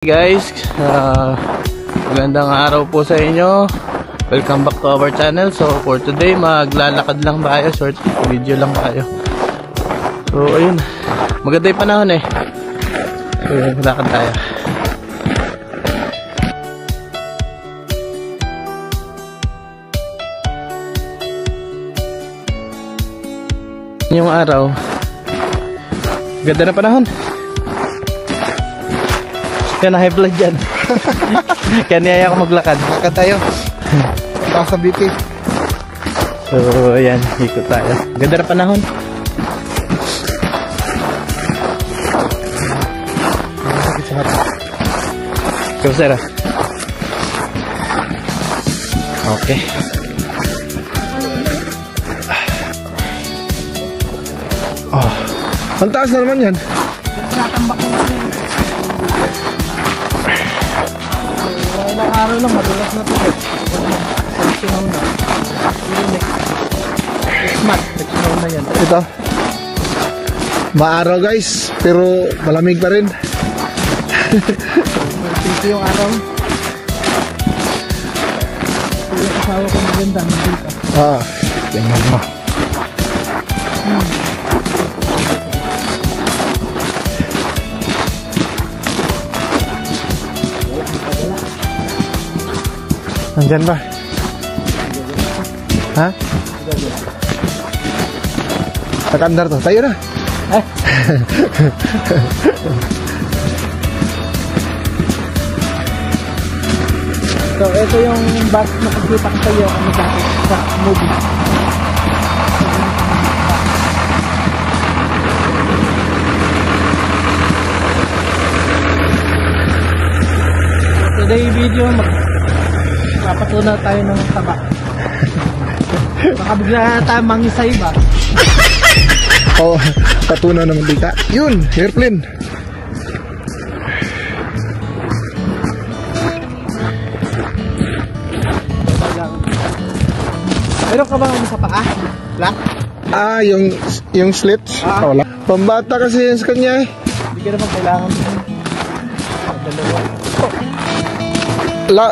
Guys, magandang araw po sa inyo. Welcome back to our channel. So for today, maglalakad lang tayo, short video lang tayo. So ayun, maganda yung panahon eh. So lakad tayo. Yung araw, ganda na panahon. Kaya na high blood dyan. Kaya niyaya ako maglakad. Lakad tayo. Baka sa BP. So ayan, ikot tayo. Ganda na panahon. So sir. Okay. Oh, ang taas na naman yan. Ilang araw lang, madulas na ito. Nagsinaw na. Next month, nagsinaw na yan. Ito. Maaraw guys, pero malamig pa rin. Ito yung araw. Ito yung asawa ko maganda. Tingnan mo. Nandyan ba? Ha? Nag-andar to. Tayo na. So, ito yung bus na nakikita ko sa'yo sa movie. Today video, magpapatunaw tayo ng taba. Baka bigla tayo mangisay ba? Oo, patunaw ng mantika. Yun, airplane. Meron ka bang sa paa? Wala? Yung slits? Wala. Pambata kasi yun sa kanya eh. Hindi ka naman kailangan. Dalawa.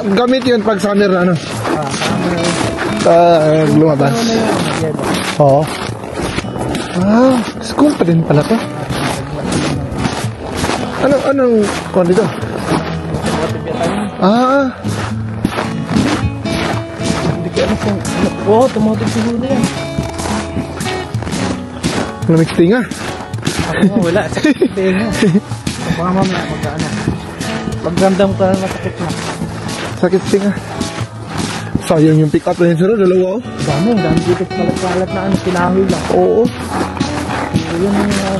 Gamit yun pag summer na ano? Lumabas. Oo. School pa din pala to. Anong kuwan dito? Hindi ka alam kung wow, tumotig siguro yan. Lamig tinga. Wala, sakit tinga. Baka mamaya magkaano. Pagramdam ka masakit na. Sakit tinga. Sayang yung pick up na yun sir, dalawa. Dami dito kalat na ano, kinahoy lang. Oo. Yung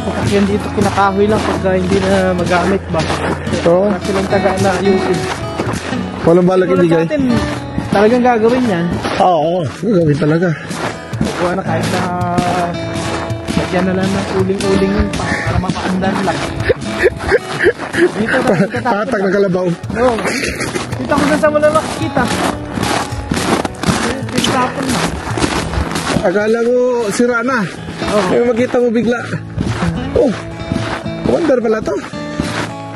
sasakyan dito kinakahoy lang pagka hindi na magamit ba. Oo. Kasi lang taga na ayusin. Walang balag ibigay. Talagang gagawin yan. Oo, gagawin talaga. Kuha na kahit na lagyan na lang ng uling-uling yun para mapaandan lang. Dito Tatag na kalabaw. Oo. Dito ko sa wala makikita. Tapon na. Akala mo sira na. May makita mo bigla. Oh, wonder pala to.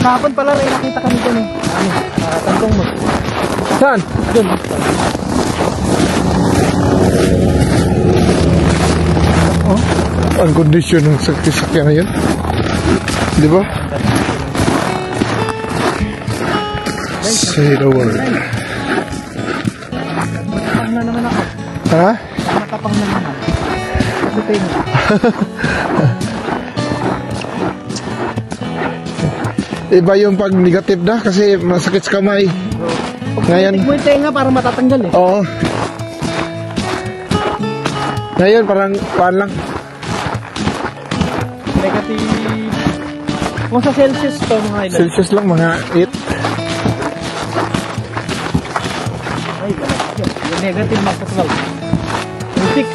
Tapon pala rin nakita kami dyan eh. Tantong mo. Saan? Doon. Ang kondisyon ng sakit-sakit na yun. Di ba? Say the word. Nakapang na naman ako. Ha? Nakapang na naman. Lupin mo. Iba yung pag negative na kasi masakit sa kamay. Ngayon. Tigmo yung tenga para matatanggal eh. Oo. Ngayon parang paan lang. Negative. Kung sa Celsius to mga ilan? Celsius lang mga 8. Ay, yung negative magsa 12. Yung 6.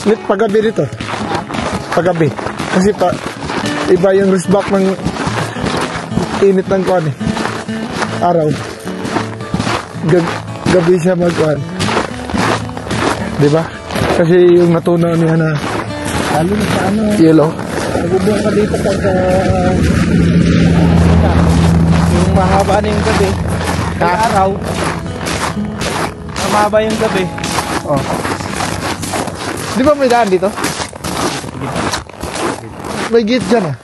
Lit paggabi dito. Paggabi. Kasi iba yung wristback ng init ng kuwan eh. Araw. Gabi siya magkuhan. Diba? Kasi yung natunaw niya na lalo na sa ano, yellow. nagubuhan ka dito pag paano yung gabi? May araw. Mamaba yung gabi. Oh. Di ba may daan dito? May gate dyan ah.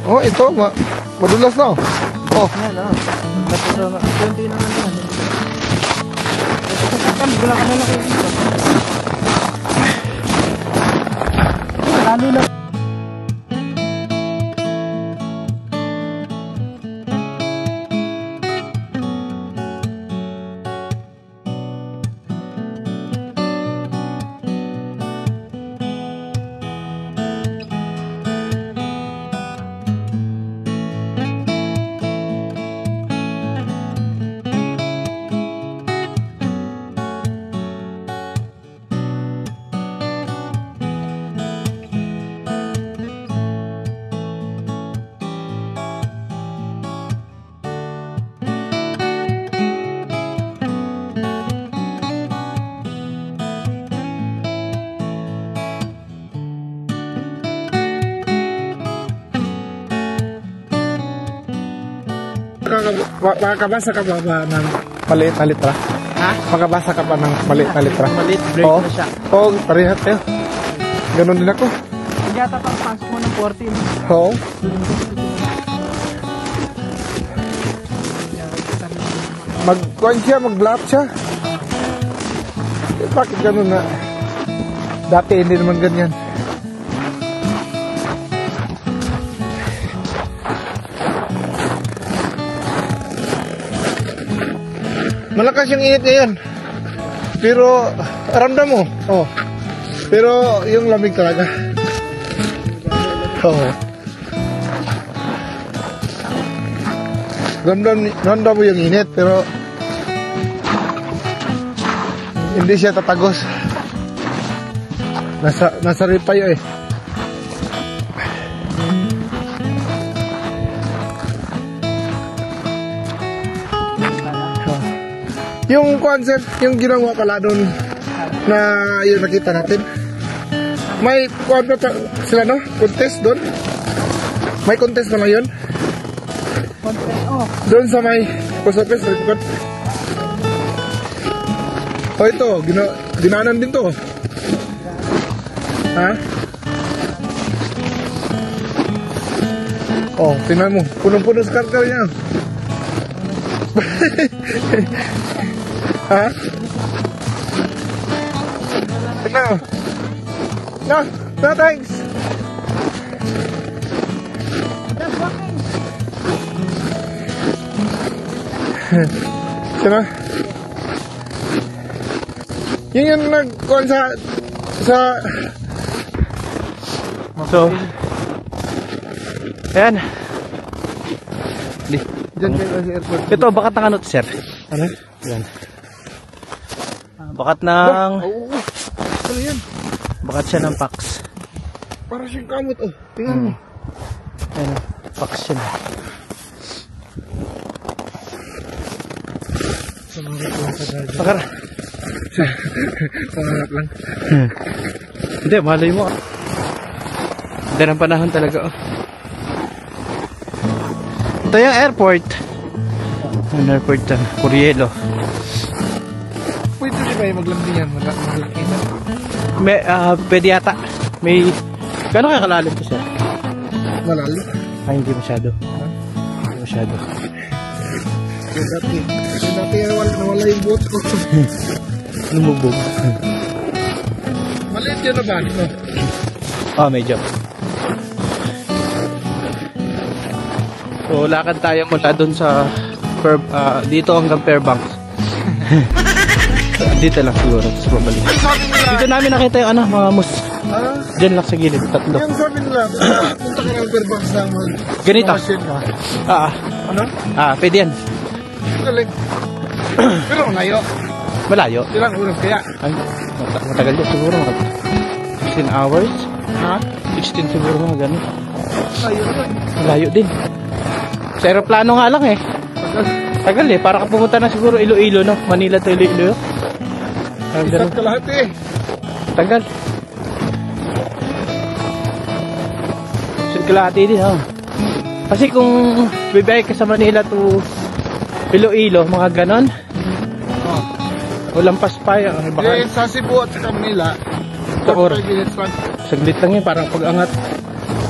Oh, ito. Madulas na oh. Oh. Yan o. Kunti naman yan. Wala ka na nakikita. Lalo na. Makakabasa ka ba ng maliit na litra? Ha? Makabasa ka ba ng maliit na litra? Maliit, break Oo. na siya. Oo, parihat tayo. Ganon din ako. Yata pang pasok mo ng 14. Oo. Mag-kuhan siya, mag-lap siya. Eh, bakit ganon na? Dati hindi naman ganyan. Malakas yung init ngayon. Pero ramdam mo. Oh. Pero yung lamig talaga. Oh. Ramdam mo yung init pero hindi siya tatagos. Nasa ripayo eh. Yung concept, yung ginawa pala doon na yung nakita natin. May sila no? Contest doon? May contest pa lang yun? Contest, oh. Doon sa may post office, record. Oh ito, dinaanan din to. Ha? Oh, tingnan mo. Punong-puno sa karkar niya. Ha? Tingnan mo. No, thanks. Sino? Yun yung nag-call sa So, ayan. Diyan kayo sa airport. Ito, bakat ng ano to, sir? Ano? Yan. Bakat ng... Oo. Ano yan? Bakat siya ng Pax. Para siyang kamot oh. Tingnan mo. Ayan, Pax siya. Pakara. Pangarap lang. Hindi, malay mo. Hindi ng panahon talaga. Oh. Ito yung airport. Yung airport yan. Curielo. Pwede rin ba yung maglambing yan? Maglambing yan. May, pwede yata. May, gano'n kaya kalalim to, sir? Malalim. Ay, hindi masyado. Hindi masyado. Dati nawala yung boat ko. Lumubog. Maliit yun na ba? No? Oh, medyo. So, lakad tayo mula dun sa dito hanggang Fairbanks. Dito lang siguro, tapos babalik. Dito namin nakita yung ano, mga mus. Diyan lang sa gilid, tatlo. Yung sabi nila, punta ka ng Fairbanks na Ganito. Ano? Pwede yan. Galing. Pero malayo. Malayo. Ilang oras kaya? Ay, matagal yan siguro, mga 16 hours. Ha? 16 siguro mga ganun. Malayo na. Malayo din. Sa aeroplano nga lang eh. Tagal eh, para ka pumunta na siguro Iloilo, no? Manila to Iloilo. Isang kalahati eh. Tagal. Kalahati din, oh. Kasi kung bibiyay ka sa Manila to Iloilo, mga ganon. Oh. Walang paspay. Baka sa Cebu at sa Manila, 45 minutes lang. Saglit lang yun, parang pag-angat.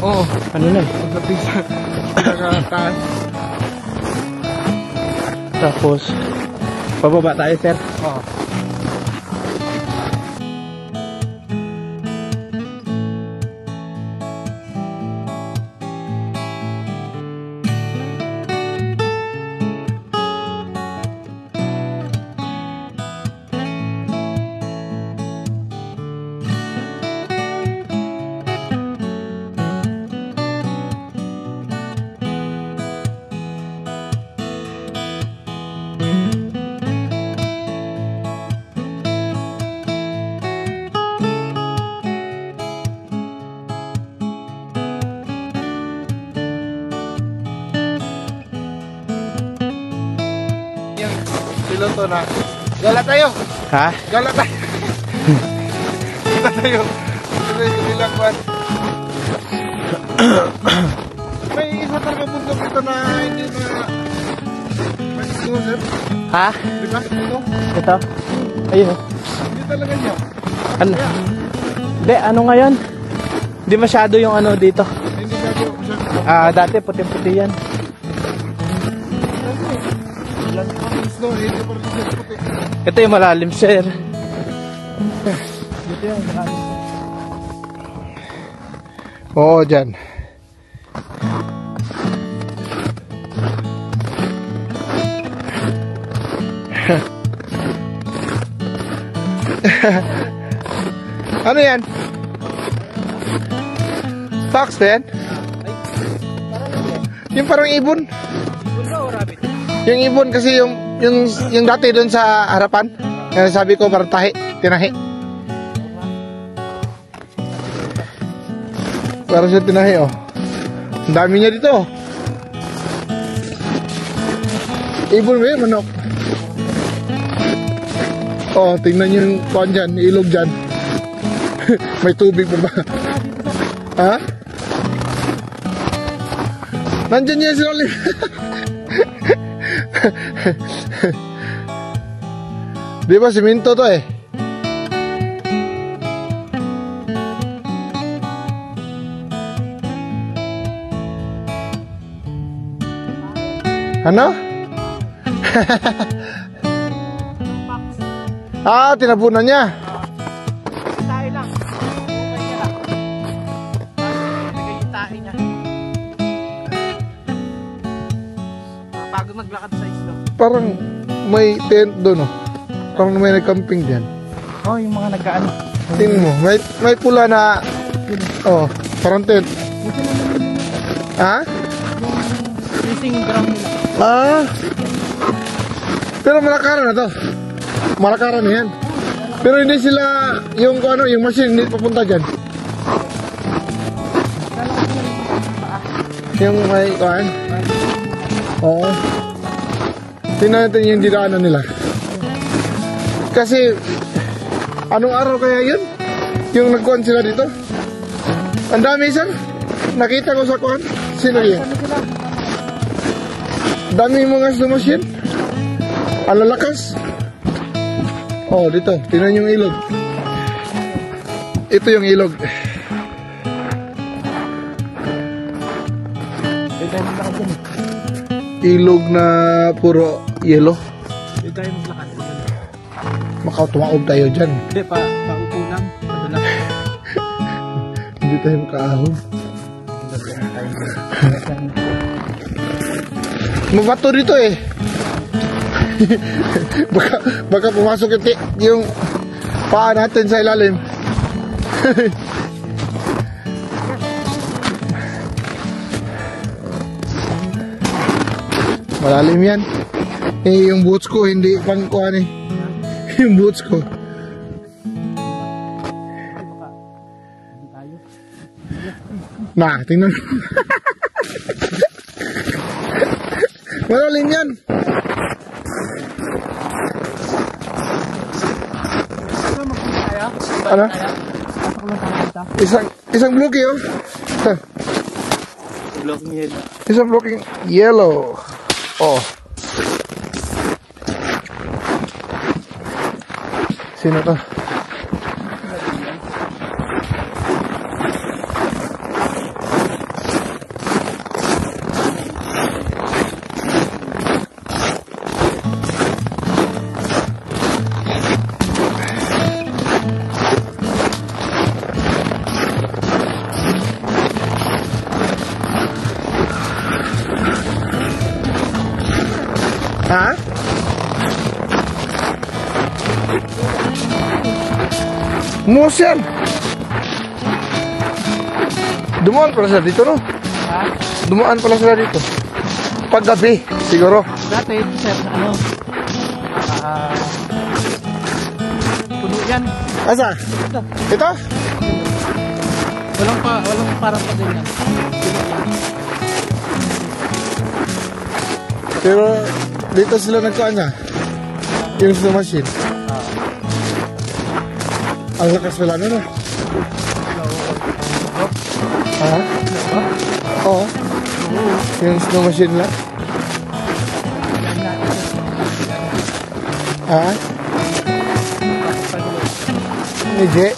Oo. Ano na? Pagdating sa pinakataas. Tapos, pababa tayo, sir. Oo. Piloto na. Gala tayo. Ha? Gala tayo. Gala tayo. Ito yung bilang buwan. May isa talaga bundok ito na hindi na mag-ito, sir. Ha? Diba? Ito? Ito? Ayun, oh. Hindi talaga niya. Ano? Hindi, ano ngayon? Hindi masyado yung ano dito. Hindi natin masyado. Dati puti-puti yan. No, hindi pa rin siya puti. Ito yung malalim, sir. Dito yung malalim. Oo, dyan. Ano yan? Fox ba yan? Yung parang ibon. Yung ibon kasi yung dati doon sa harapan. Kaya sabi ko parang tahi, tinahi. Parang siya tinahi, oh. Ang dami niya dito. Ibon ba yun, manok? Oh, tingnan niyo yung kuwan dyan, ilog dyan. May tubig pa ba? Ha? Nandyan yan si Olive. Di ba siminto to eh? Ano? Tinabunan niya. Tayo lang. Okay niya lang. Nagay yung tayo niya. Bago maglakad sa islo. Parang may tent doon, oh. Parang may nag-camping dyan. Oh, yung mga nagkaano. Tingnan mo, may pula na, oh, parang tent. Ha? Fishing ground nila. Pero malakaran na to. Malakaran na yan. Pero hindi sila, yung ano, yung machine, hindi papunta dyan. Yung may, kuhaan? Oo. Tingnan natin yung dinaanan nila. Kasi, anong araw kaya yun? Yung nagkuhan sila dito? Ang dami, sir. Nakita ko sa kuhan. Sino yun? Dami mga slow machine. Ang lalakas. Oh, dito. Tingnan yung ilog. Ito yung ilog. Ilog na puro yellow. Hindi tayo maglakad. Makatumaob tayo dyan. Hindi, paupo lang. Madalas. Hindi tayo makaahon. Mabato dito eh. baka pumasok yung paa natin sa ilalim. Malalim yan. Eh, yung boots ko hindi pang kuhan eh. Yung boots ko. Nah, tingnan. Malalim yan. Ano? Isang bloke, oh. Blocking yellow. Isang blocking yellow. Oh. Sino to? Ha? Mus yan. Dumaan pala sila dito, no? Ha? Dumaan pala sila dito. Paggabi, siguro. Dati, sir, ano? Puno yan. Asa? Ito? Walang parang pa din yan. Pero dito sila nagkaan niya. Yung slow machine. Ang lakas pala nun, no? Ha? Oo. Yung slow machine lang. Ha? Hindi.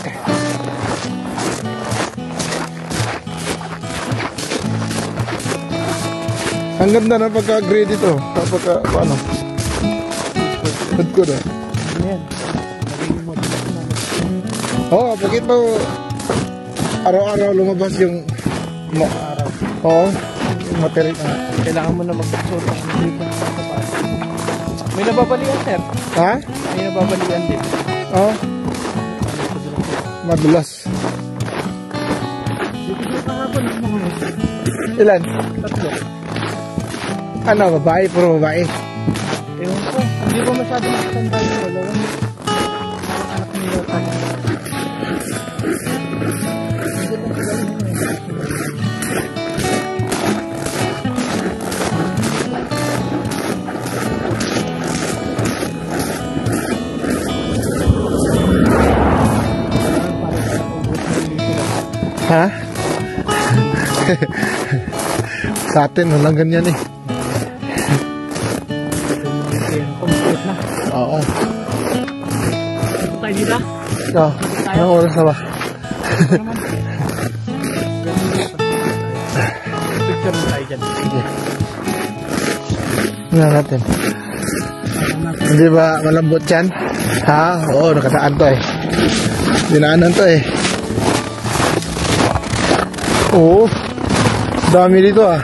Ang ganda na pagka-grade ito. Pagka, ano? Good ko na. Oo, pag ito araw-araw lumabas yung araw. Oo, yung material na. Kailangan mo na mag-sort ng dito sa tapas. May nababalian, sir. Ha? May nababalian din. Oo. Madulas. Ilan? 3. Ano, babae? Puro babae? Ewan ko. Hindi ko masyado makatanda yung dalawa. Anak nila tayo. Ha? Sa atin, walang ganyan eh. Complete na. Oo. Ito tayo dito. Ikaw, anong oras na ba? Picture mo tayo dyan. Sige. Tingnan natin. Hindi ba malambot yan? Ha? Oo, nakataan to eh. Dinaanan to eh. Oo. Dami dito ah.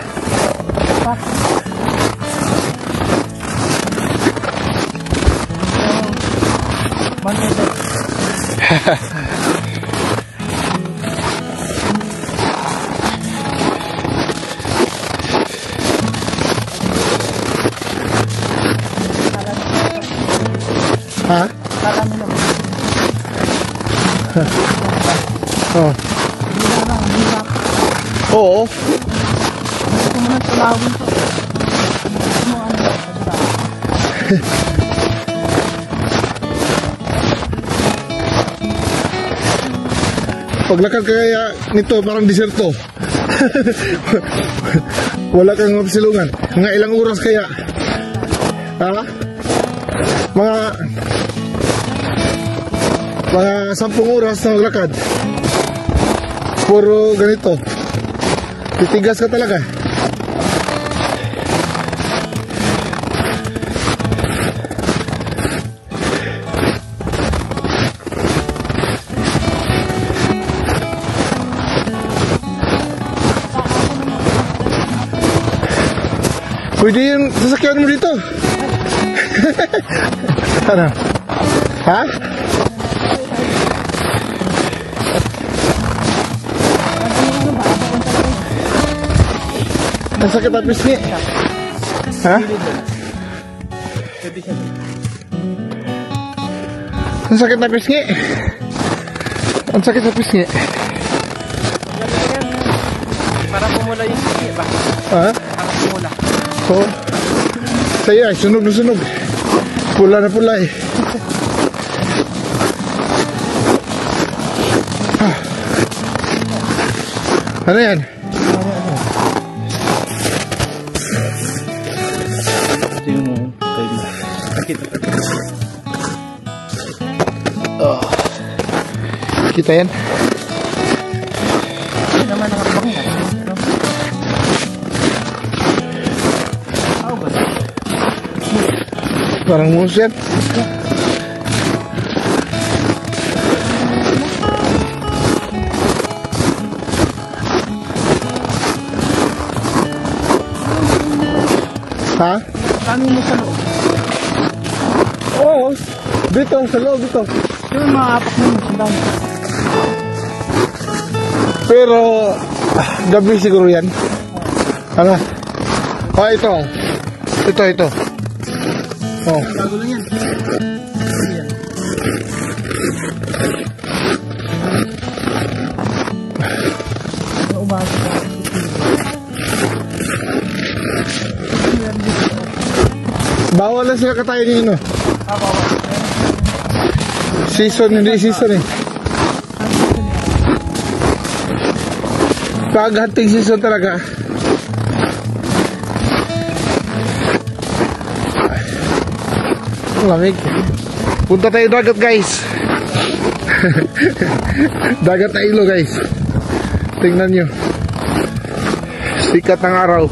Ha? Oh. Oo. Gusto mo nang tulawin to. Paglakad kaya nito parang diserto. Wala kang mapsilungan. Mga ilang oras kaya? Ha? Mga 10 oras na maglakad. Puro ganito. Titigas ka talaga. Pwede yung sasakyan mo dito. Ano? Ha? Ang sakit na pisngi. Ha? Ang sakit na pisngi. Ang sakit na pisngi. Parang pumula yung pisngi ba? Ha? Parang pumula. Oo. Sa'yo ay sunog na sunog. Pula na pula eh. Ano yan? Ito yung time. Oh. Kita yan? Hindi naman nakabang yan. Ano ba? Parang moose yan. Ha? Kami mo sa loob. Oo. Dito, sa loob dito. Yung mga apak mo sa dami. Pero, gabi siguro yan. Ano? Oh, ito. Ito. Oh. Bago lang yan. Umaga ka. Bawal na sila katayin dito. Bawal. Season, hindi season eh. Pag hunting season talaga. Lamig. Punta tayo dagat guys. Dagat na ilo guys. Tingnan nyo. Sikat ng araw.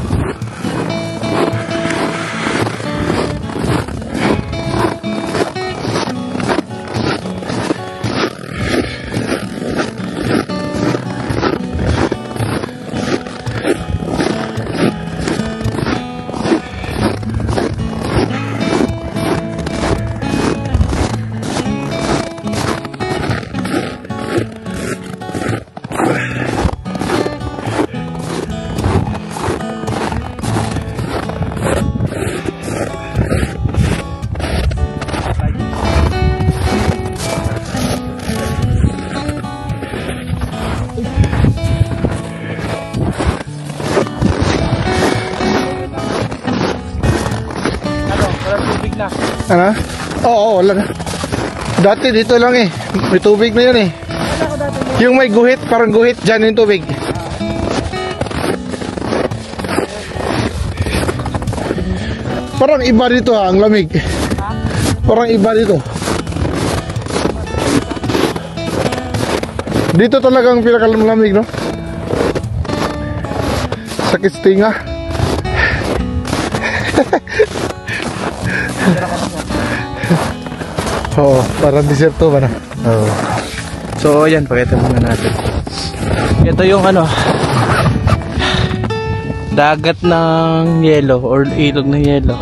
Ano? Oo, wala na. Dati dito lang eh. May tubig na yun eh. Yung may guhit, parang guhit dyan yung tubig. Parang iba dito ha, ang lamig. Parang iba dito. Dito talagang pinakalamig, no? Sakit sa tinga. Oo, parang deserto ba na? Oo. So, ayan, pakita muna natin. Ito yung dagat ng yelo or ilog ng yelo.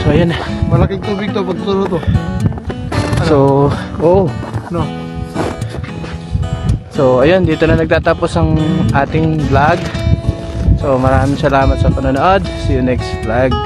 So, ayan. Malaking tubig to pag turo to. So, No. So, ayan, dito na nagtatapos ang ating vlog. So, maraming salamat sa panonood. See you next vlog.